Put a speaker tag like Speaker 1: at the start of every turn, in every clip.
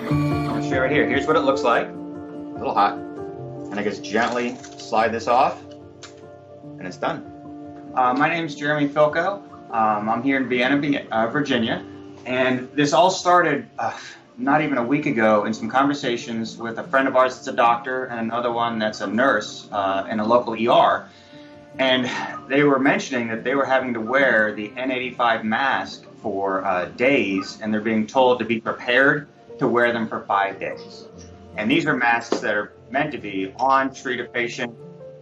Speaker 1: I'll show you right here. Here's what it looks like. A little hot. And I just gently slide this off, and it's done. My name's Jeremy Filko. I'm here in Vienna, Virginia. And this all started not even a week ago in some conversations with a friend of ours that's a doctor and another one that's a nurse in a local ER. And they were mentioning that they were having to wear the N95 mask for days, and they're being told to be prepared to wear them for 5 days. And these are masks that are meant to be on, treat a patient,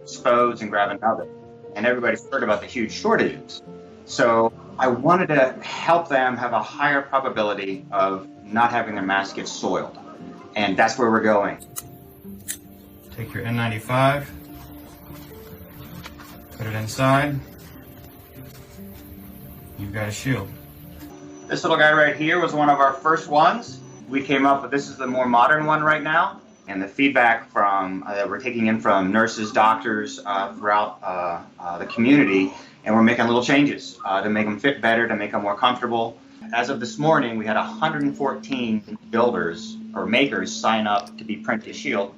Speaker 1: dispose, and grab another. And everybody's heard about the huge shortages. So I wanted to help them have a higher probability of not having their mask get soiled. And that's where we're going. Take your N95, put it inside. You've got a shield. This little guy right here was one of our first ones. We came up with, this is the more modern one right now. And the feedback from that we're taking in from nurses, doctors throughout the community, and we're making little changes to make them fit better, to make them more comfortable. As of this morning, we had 114 builders or makers sign up to be Print to Shield.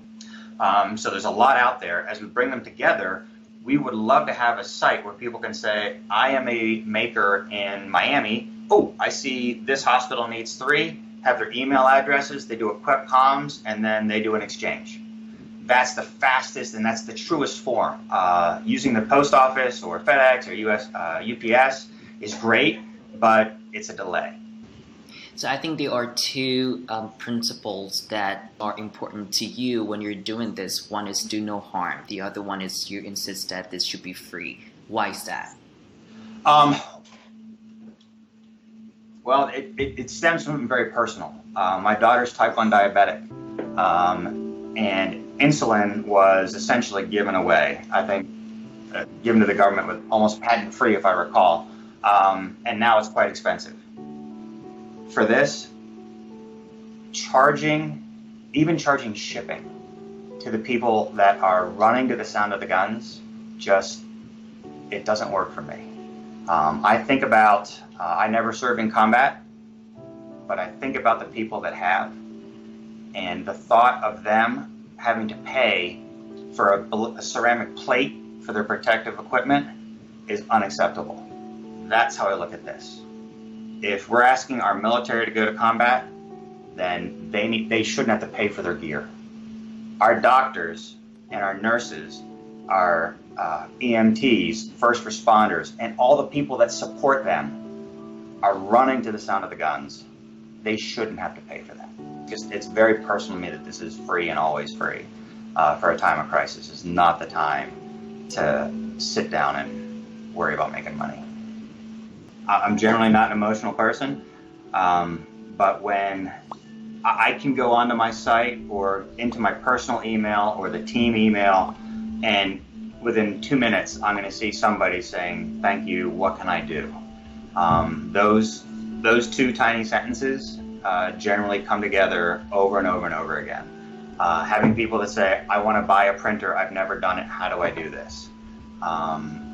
Speaker 1: So there's a lot out there. As we bring them together, we would love to have a site where people can say, I am a maker in Miami. Oh, I see this hospital needs 3. Have their email addresses, they do a quick comms, and then they do an exchange. That's the fastest and that's the truest form. Using the post office or FedEx or UPS is great, but it's a delay.
Speaker 2: So I think there are two principles that are important to you when you're doing this. One is do no harm. The other one is you insist that this should be free. Why is that?
Speaker 1: Well, it stems from something very personal. My daughter's type 1 diabetic, and insulin was essentially given away, I think, given to the government with almost patent-free, if I recall, and now it's quite expensive. For this, even charging shipping to the people that are running to the sound of the guns, it doesn't work for me. I think about, I never served in combat, but I think about the people that have, and the thought of them having to pay for a ceramic plate for their protective equipment is unacceptable. That's how I look at this. If we're asking our military to go to combat, then they shouldn't have to pay for their gear. Our doctors and our nurses, our EMTs, first responders, and all the people that support them are running to the sound of the guns. They shouldn't have to pay for them. It's very personal to me that this is free and always free for a time of crisis. It's not the time to sit down and worry about making money. I'm generally not an emotional person, but when I can go onto my site or into my personal email or the team email, and within 2 minutes, I'm going to see somebody saying, thank you, what can I do? Those 2 tiny sentences generally come together over and over and over again. Having people that say, I want to buy a printer, I've never done it, how do I do this?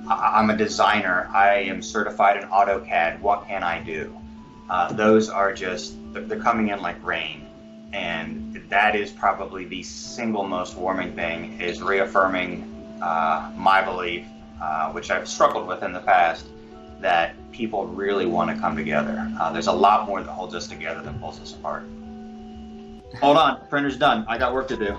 Speaker 1: I'm a designer, I am certified in AutoCAD, what can I do? Those are they're coming in like rain. And that is probably the single most warming thing, is reaffirming my belief, which I've struggled with in the past, that people really want to come together. There's a lot more that holds us together than pulls us apart. Hold on, printer's done. I got work to do.